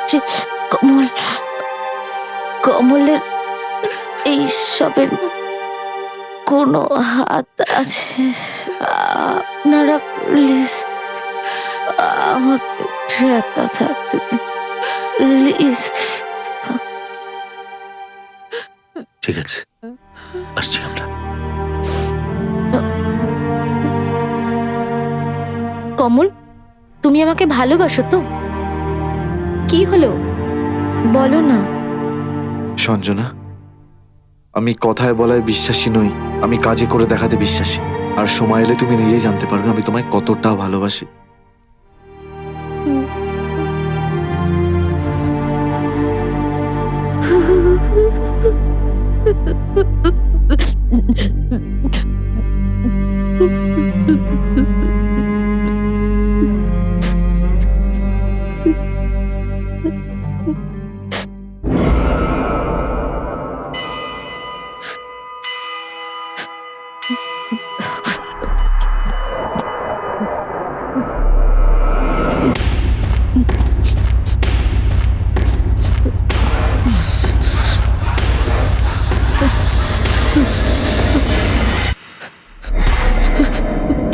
Speaker 1: যে কমলের এই সবের কোনো হাত আছে। আপনারা প্লিজ আমাকে একা থাকতে দিন প্লিজ।
Speaker 6: ঠিক আছে, আসছি আমরা।
Speaker 1: কমল, তুমি আমাকে ভালোবাসো তো? কি হলো বলো না।
Speaker 4: সঞ্জনা, আমি কথায় বলায় বিশ্বাসী নই, আমি কাজে করে দেখাতে বিশ্বাসী। আর সময় এলে তুমি নিজেই জানতে পারবে আমি তোমায় কতটা ভালোবাসি।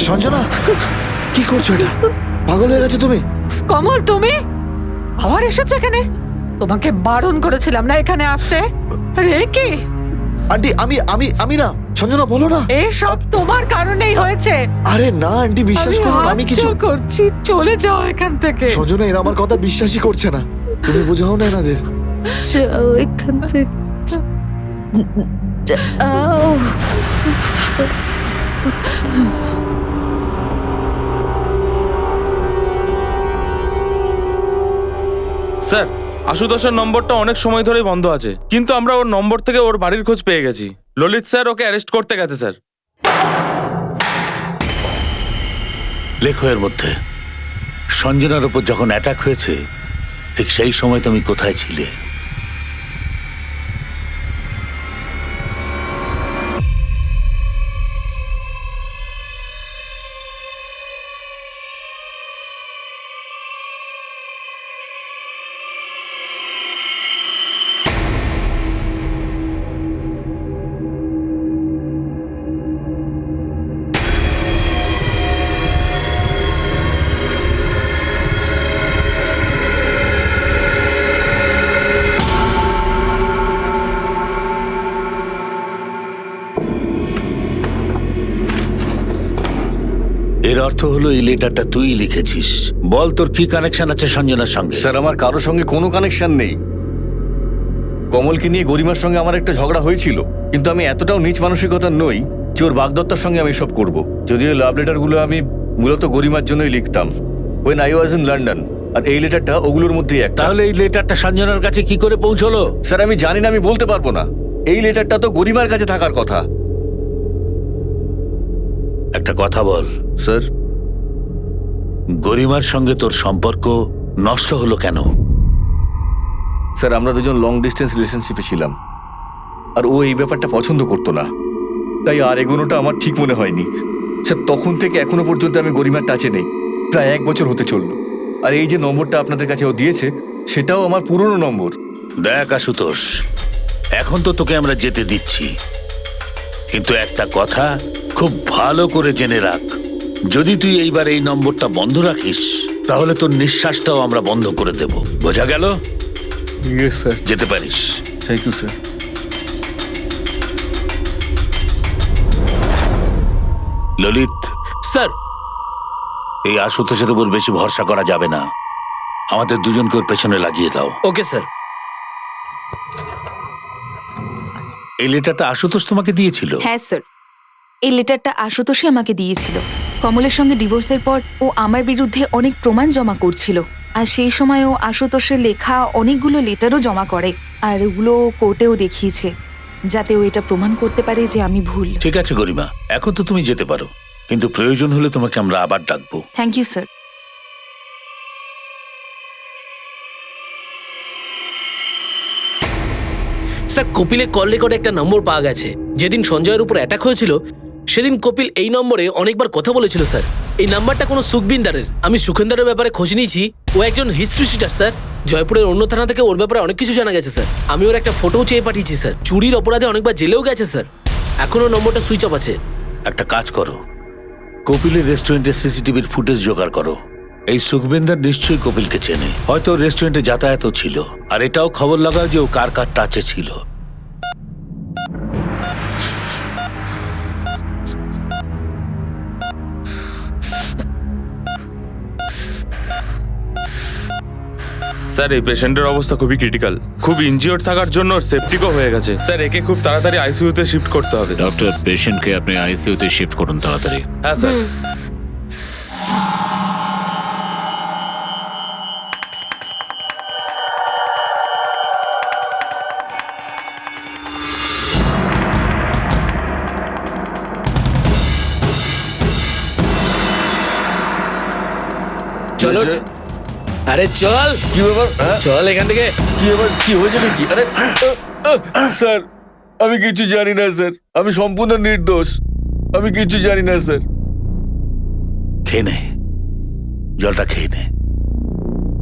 Speaker 4: সঞ্জনা, কি করছো? এটা পাগল হয়ে গেছে তুমি?
Speaker 9: কমল, তুমি আবার এসেছো এখানে? তোমাকে বারণ করেছিলাম না এখানে আসতে। রে কি
Speaker 4: আন্টি, আমি আমি আমি না। সঞ্জনা, বলো না।
Speaker 9: এসব তোমার কারণেই হয়েছে।
Speaker 4: আরে না আন্টি, বিশ্বাস করুন আমি কিছু
Speaker 9: করছি। চলে যাও এখান থেকে।
Speaker 4: সঞ্জনা, এরা আমার কথা বিশ্বাসই করছে না। তুমি বোঝাও না এনাদের।
Speaker 1: যাও এখান থেকে, যাও।
Speaker 13: স্যার, আশুতোষের নম্বরটা অনেক সময় ধরেই বন্ধ আছে, কিন্তু আমরা ওর নম্বর থেকে ওর বাড়ির খোঁজ পেয়ে গেছি। ললিত স্যার ওকে অ্যারেস্ট করতে গেছে স্যার।
Speaker 6: লেখো এর মধ্যে, সঞ্জনার উপর যখন অ্যাটাক হয়েছে ঠিক সেই সময় তুমি কোথায় ছিলে? অর্থ হলো এই লেটারটা তুই লিখেছিস। বল তোর কি কানেকশন আছে সঞ্জনার সঙ্গে?
Speaker 14: স্যার আমার কারোর সঙ্গে কোনো কানেকশন নেই। কমলকে নিয়ে গরিমার সঙ্গে আমার একটা ঝগড়া হয়েছিল, কিন্তু আমি এতটাও নীচ মানসিকতার নই যে ওর বাগদত্তার সঙ্গে আমি সব করব। যদিও লাভ লেটারগুলো আমি মূলত গরিমার জন্যই লিখতাম when I was in London, আর এই লেটারটা ওগুলোর মধ্যেই একটা।
Speaker 6: তাহলে এই লেটারটা সঞ্জনার কাছে কি করে পৌঁছলো?
Speaker 14: স্যার আমি জানি না, আমি বলতে পারবো না। এই লেটারটা তো গরিমার কাছে থাকার কথা।
Speaker 6: একটা কথা বল
Speaker 14: স্যার,
Speaker 6: গরিমার সঙ্গে তোর সম্পর্ক নষ্ট হলো কেন?
Speaker 14: স্যার আমরা দুজন লং ডিস্টেন্স রিলেশনশিপে ছিলাম, আর ও এই ব্যাপারটা পছন্দ করতো না, তাই আর এগোনোটা আমার ঠিক মনে হয়নি। স্যার তখন থেকে এখনো পর্যন্ত আমি গরিমার টাচে নেই, প্রায় 1 বছর হতে চললো। আর এই যে নম্বরটা আপনাদের কাছে ও দিয়েছে, সেটাও আমার পুরনো নম্বর।
Speaker 6: দেখ আশুতোষ, এখন তো তোকে আমরা যেতে দিচ্ছি, কিন্তু একটা কথা খুব ভালো করে জেনে রাখ, যদি তুই এইবার এই নম্বরটা বন্ধ রাখিস তাহলে তোর নিঃশ্বাসটাও আমরা বন্ধ করে দেব। বোঝা গেল?
Speaker 14: Yes sir.
Speaker 6: যেতে পারিস।
Speaker 14: Thank you sir.
Speaker 6: Lalit
Speaker 12: sir,
Speaker 6: এই আশুতোষের উপর বেশি ভরসা করা যাবে না, আমাদের দুজনকে ওর পেছনে লাগিয়ে দাও।
Speaker 12: Okay sir.
Speaker 6: এই লেটারটা আশুতোষ তোমাকে দিয়েছিল?
Speaker 2: হ্যাঁ স্যার, এই লেটারটা আশুতোষই আমাকে দিয়েছিল। কমলের সঙ্গে ডিভোর্সের পর ও আমার বিরুদ্ধে অনেক প্রমাণ জমা করছিল, আর সেই সময় ও আশুতোষের লেখা অনেকগুলো লেটারও জমা করে, আর ওগুলো কোর্টেও দেখিয়েছে, যাতে ও এটা প্রমাণ করতে পারে যে আমি ভুল।
Speaker 6: ঠিক আছে গরিমা, এখন তো তুমি যেতে পারো, কিন্তু প্রয়োজন হলে তোমাকে আমরা আবার ডাকবো।
Speaker 2: Thank you sir.
Speaker 12: স্যার, কপিলের কল রেকর্ডে একটা নম্বর পাওয়া গেছে। যেদিন সঞ্জয়ের উপর অ্যাটাক হয়েছিল সেদিন কপিল এই নম্বরে অনেকবার কথা বলেছিল স্যার। এই নাম্বারটা কোনো সুখবিন্দারের। আমি সুখেন্দারের ব্যাপারে খোঁজ নিয়েছি, ও একজন হিস্ট্রি শিটার স্যার। জয়পুরের অন্য থানা থেকে ওর ব্যাপারে অনেক কিছু জানা গেছে স্যার। আমি ওর একটা ফটোও চেয়ে পাঠিয়েছি স্যার। চুরির অপরাধে অনেকবার জেলেও গেছে স্যার। এখনো নম্বরটা সুইচ অফ আছে।
Speaker 6: একটা কাজ করো, কপিলের রেস্টুরেন্টের সিসিটিভির ফুটেজ জোগাড় করো। এই সুখবিন্দার নিশ্চয়ই কপিলকে চেনে, হয়তো রেস্টুরেন্টে যাতায়াতও ছিল। আর এটাও খবর লাগাও যে ও কার কার টাচে ছিল।
Speaker 13: স্যার, এই পেশেন্টের অবস্থা খুবই ক্রিটিক্যাল, খুব ইনজিওর্ড থাকার জন্য সেপটিকও হয়ে গেছে। স্যার, একে খুব তাড়াতাড়ি আইসিইউতে শিফট করতে হবে।
Speaker 3: ডক্টর, পেশেন্টকে আপনি আইসিইউতে শিফট করুন তাড়াতাড়ি।
Speaker 13: হ্যাঁ স্যার।
Speaker 12: চলো, আরে চল।
Speaker 14: কি ব্যাপার?
Speaker 12: চল এখান থেকে।
Speaker 14: কি ব্যাপার? কি হয়েছে নাকি? আরে স্যার, আমি কিছু জানি না স্যার, আমি সম্পূর্ণ নির্দোষ, আমি কিছু জানি না স্যার।
Speaker 6: খেয়ে নে, জলটা খেয়ে নে।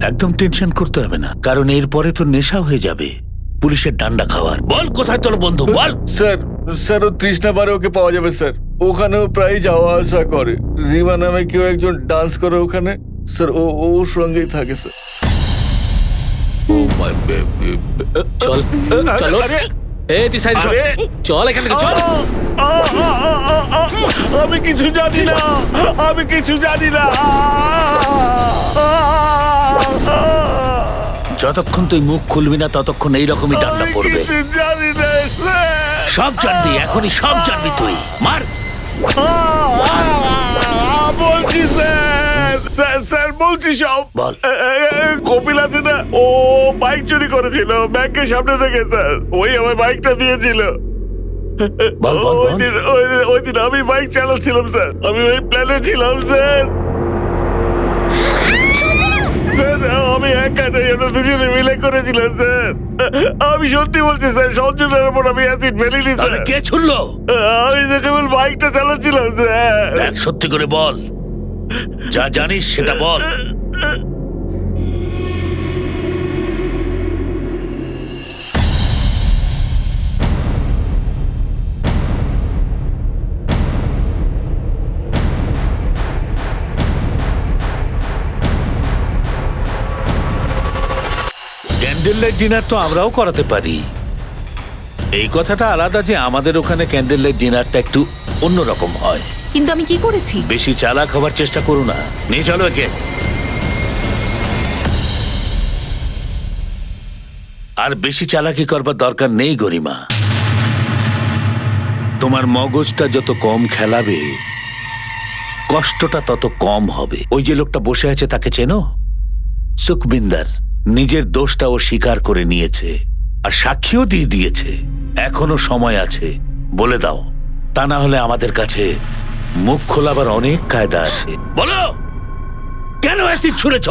Speaker 6: একদম টেনশন করতে হবে না, কারণ এরপরে তো নেশা হয়ে যাবে পুলিশের ডান্ডা খাওয়ার। বল কোথায় তোর বন্ধু, বল।
Speaker 14: স্যার, স্যার ও তৃষ্ণা বারে ওকে পাওয়া যাবে স্যার, ওখানেও প্রায় যাওয়া আসা করে। রিমা নামে কেউ একজন ডান্স করে ওখানে স্যার, ওর সঙ্গেই থাকে স্যার।
Speaker 12: চল চলো। এই তুই সাইড সর। চল এখান থেকে চল।
Speaker 11: আমি কিছু জানি না, আমি কিছু জানি না।
Speaker 6: যতক্ষণ তুই মুখ খুলবি না ততক্ষণ এইরকমই ডান্ডা পড়বে।
Speaker 11: জানি না
Speaker 6: সব জানবি, এখনই সব জানবি তুই। মার।
Speaker 11: বলছি স্যার, স্যার স্যার বলছি সব।
Speaker 6: বল।
Speaker 11: কপিল আছে না, ও বাইক চুরি করেছিল ব্যাংকের সামনে থেকে স্যার, ওই আমার বাইকটা দিয়েছিল। ওই দিন আমি বাইক চালাচ্ছিলাম স্যার, আমি ওই প্ল্যানে ছিলাম স্যার। স্যার আমি একা নই, আমরা দুজনে মিলে করেছিলাম স্যার। আমি সত্যি বলছি স্যার, সঞ্জনার উপর আমি অ্যাসিড ফেলিনি স্যার।
Speaker 6: কে ছুড়লো?
Speaker 11: আমি তো কেবল বাইকটা চালাচ্ছিলাম স্যার।
Speaker 6: দেখ, সত্যি করে বল, যা জানিস সেটা বল। ক্যান্ডেল লাইট ডিনার তো আমরাও করাতে পারি। এই কথাটা আলাদা যে আমাদের ওখানে ক্যান্ডেল লাইট ডিনারটা একটু অন্যরকম হয়।
Speaker 2: কিন্তু আমি কি করেছি?
Speaker 6: বেশি চালাক হবার চেষ্টা করো না, নিয়ে চলো একে। আর বেশি চালাকি করবার দরকার নেই গরিমা। তোমার মগজটা যত কম খেলাবে কষ্টটা তত কম হবে। ওই যে লোকটা বসে আছে তাকে চেনো? সুখবিন্দর। নিজের দোষটা ও স্বীকার করে নিয়েছে আর সাক্ষীও দিয়ে দিয়েছে। এখনো সময় আছে, বলে দাও, তা না হলে আমাদের কাছে মুখ খোলাবার অনেক কায়দা আছে। বলো, কেন অ্যাসিড ছুঁড়েছ?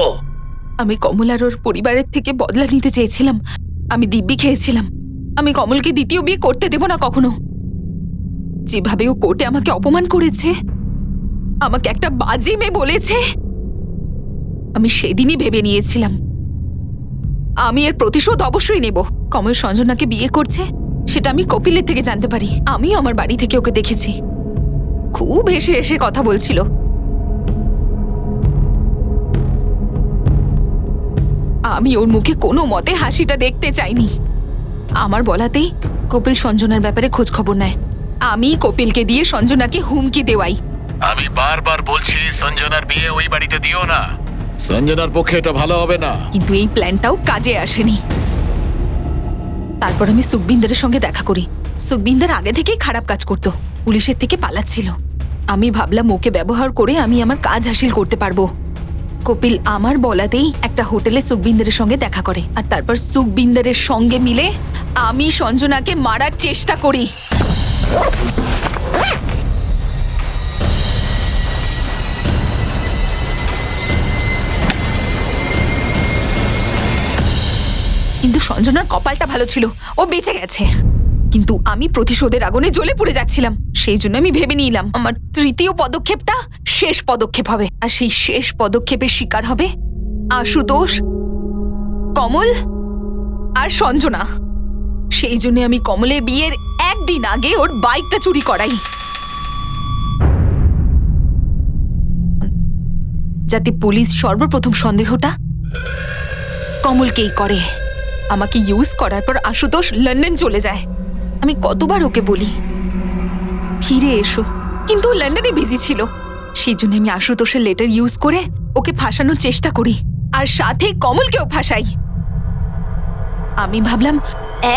Speaker 2: আমি কমল আর ওর পরিবারের থেকে বদলা নিতে চেয়েছিলাম। আমি দিব্যি খেয়েছিলাম। আমি কমলকে দ্বিতীয় বিয়ে করতে দেব না কখনো। যেভাবে ও কোর্টে আমাকে অপমান করেছে, আমাকে একটা বাজে মেয়ে বলেছে, আমি সেদিনই ভেবে নিয়েছিলাম আমি এর প্রতিশোধ অবশ্যই নেব। কমল সঞ্জনাকে বিয়ে করছে সেটা আমি কপিলের থেকে জানতে পারি। আমিও আমার বাড়ি থেকে ওকে দেখেছি, খুব হেসে হেসে কথা বলছিল। আমি ওর মুখে কোনো মতে হাসিটা দেখতে চাইনি। আমার বলাতেই কপিল সঞ্জনার ব্যাপারে খোঁজ খবর নেয়। আমি কপিলকে দিয়ে সঞ্জনাকে হুমকি দেওয়াই।
Speaker 3: আমি বারবার বলছি সঞ্জনার বিয়ে ওই বাড়িতে দিও না, সঞ্জনার পক্ষে এটা ভালো হবে না।
Speaker 2: কিন্তু এই প্ল্যানটাও কাজে আসেনি। তারপর আমি সুখবিন্দরের সঙ্গে দেখা করি। সুখবিন্দর আগে থেকেই খারাপ কাজ করত, পুলিশের থেকে পালাচ্ছিল। আমি ভাবলাম ওকে ব্যবহার করে আমি আমার কাজ হাসিল করতে পারবো। কপিল আমার বলাতেই একটা হোটেলে সুখবিন্দরের সঙ্গে দেখা করে, আর তারপর সুখবিন্দরের সঙ্গে মিলে আমি সঞ্জনাকে মারার চেষ্টা করি। কিন্তু সঞ্জনার কপালটা ভালো ছিল, ও বেঁচে গেছে। কিন্তু আমি প্রতিশোধের আগুনে জ্বলে পুড়ে যাচ্ছিলাম। সেই জন্য আমি ভেবে নিলাম আমার তৃতীয় পদক্ষেপটা শেষ পদক্ষেপ হবে, আর সেই শেষ পদক্ষেপের শিকার হবে আশুতোষ, কমল আর সঞ্জনা। সেই জন্য আমি কমলের বিয়ের একদিন আগে ওর বাইকটা চুরি করাই, যাতে পুলিশ সর্বপ্রথম সন্দেহটা কমলকেই করে। আমাকে ইউজ করার পর আশুতোষ লন্ডন চলে যায়। আমি কতবার ওকে বলি ফিরে এসো, কিন্তু ও লন্ডনে বিজি ছিল। সেই জন্য আমি আশুতোষের লেটার ইউজ করে ওকে ফাঁসানোর চেষ্টা করি, আর সাথে কমলকেও ফাঁসাই। আমি ভাবলাম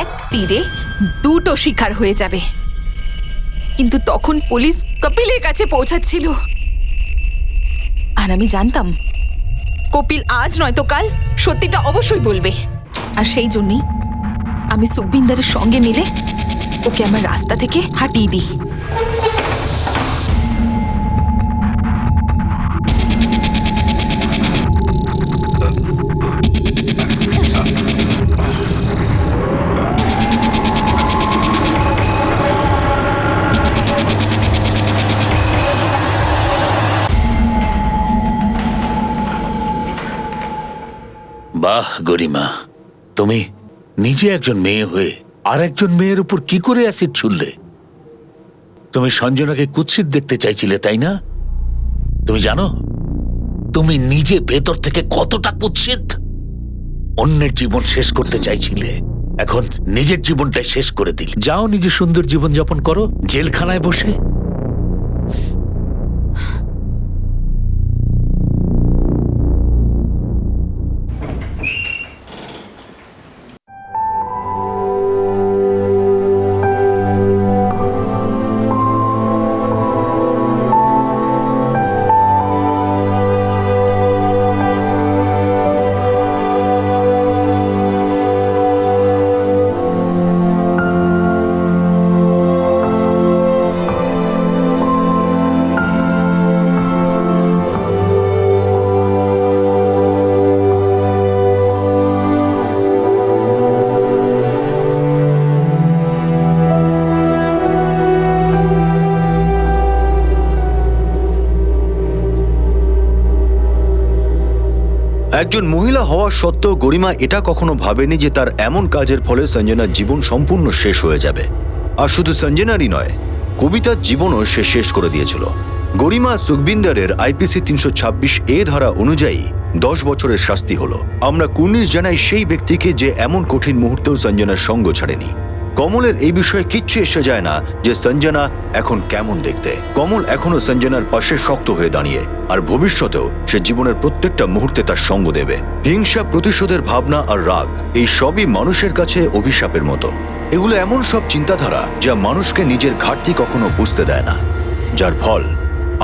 Speaker 2: এক তীরে দুটো শিকার হয়ে যাবে। কিন্তু তখন পুলিশ কপিলের কাছে পৌঁছাচ্ছিল, আর আমি জানতাম কপিল আজ নয়তো কাল সত্যিটা অবশ্যই বলবে। আর সেই জন্যই আমি সুখবিন্দরের সঙ্গে মিলে ওকে আমার রাস্তা থেকে হাঁটিয়ে দিই।
Speaker 6: বাহ গরিমা, তুমি নিজে একজন মেয়ে হয়ে আর একজন মেয়ের উপর কি করে অ্যাসিড ছুড়লে? তুমি সঞ্জনাকে কুৎসিত দেখতে চাইছিলে, তাই না? তুমি জানো তুমি নিজে ভেতর থেকে কতটা কুৎসিত? অন্যের জীবন শেষ করতে চাইছিলে, এখন নিজের জীবনটাই শেষ করে দিলে। যাও নিজে সুন্দর জীবন যাপন করো জেলখানায় বসে।
Speaker 10: একজন মহিলা হওয়া সত্ত্বেও গরিমা এটা কখনো ভাবেনি যে তার এমন কাজের ফলে সঞ্জনার জীবন সম্পূর্ণ শেষ হয়ে যাবে। আর শুধু সঞ্জনারই নয়, কবিতার জীবনও সে শেষ করে দিয়েছিল। গরিমা সুখবিন্দরের আইপিসি 326A ধারা অনুযায়ী 10 বছরের শাস্তি হলো। আমরা কুর্নিশ জানাই সেই ব্যক্তিকে যে এমন কঠিন মুহূর্তেও সঞ্জনার সঙ্গ ছাড়েনি। কমলের এই বিষয়ে কিচ্ছু এসে যায় না যে সঞ্জনা এখন কেমন দেখতে। কমল এখনো সঞ্জনার পাশে শক্ত হয়ে দাঁড়িয়ে, আর ভবিষ্যতেও সে জীবনের প্রত্যেকটা মুহূর্তে তার সঙ্গ দেবে। হিংসা, প্রতিশোধের ভাবনা আর রাগ, এই সবই মানুষের কাছে অভিশাপের মতো। এগুলো এমন সব চিন্তাধারা যা মানুষকে নিজের ঘাটতি কখনো বুঝতে দেয় না, যার ফল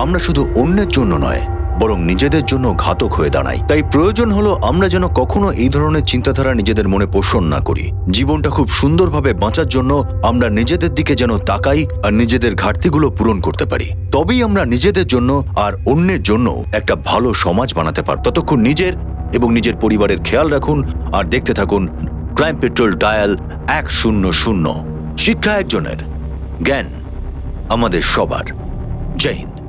Speaker 10: আমরা শুধু অন্যের জন্য নয় বরং নিজেদের জন্য ঘাতক হয়ে দাঁড়াই। তাই প্রয়োজন হলো আমরা যেন কখনো এই ধরনের চিন্তাধারা নিজেদের মনে পোষণ না করি। জীবনটা খুব সুন্দরভাবে বাঁচার জন্য আমরা নিজেদের দিকে যেন তাকাই আর নিজেদের ঘাটতিগুলো পূরণ করতে পারি। তবেই আমরা নিজেদের জন্য আর অন্যের জন্য একটা ভালো সমাজ বানাতে পারব। ততক্ষণ নিজের এবং নিজের পরিবারের খেয়াল রাখুন আর দেখতে থাকুন ক্রাইম পেট্রোল ডায়াল 100। শিক্ষা একজনের, জ্ঞান আমাদের সবার। জয় হিন্দ।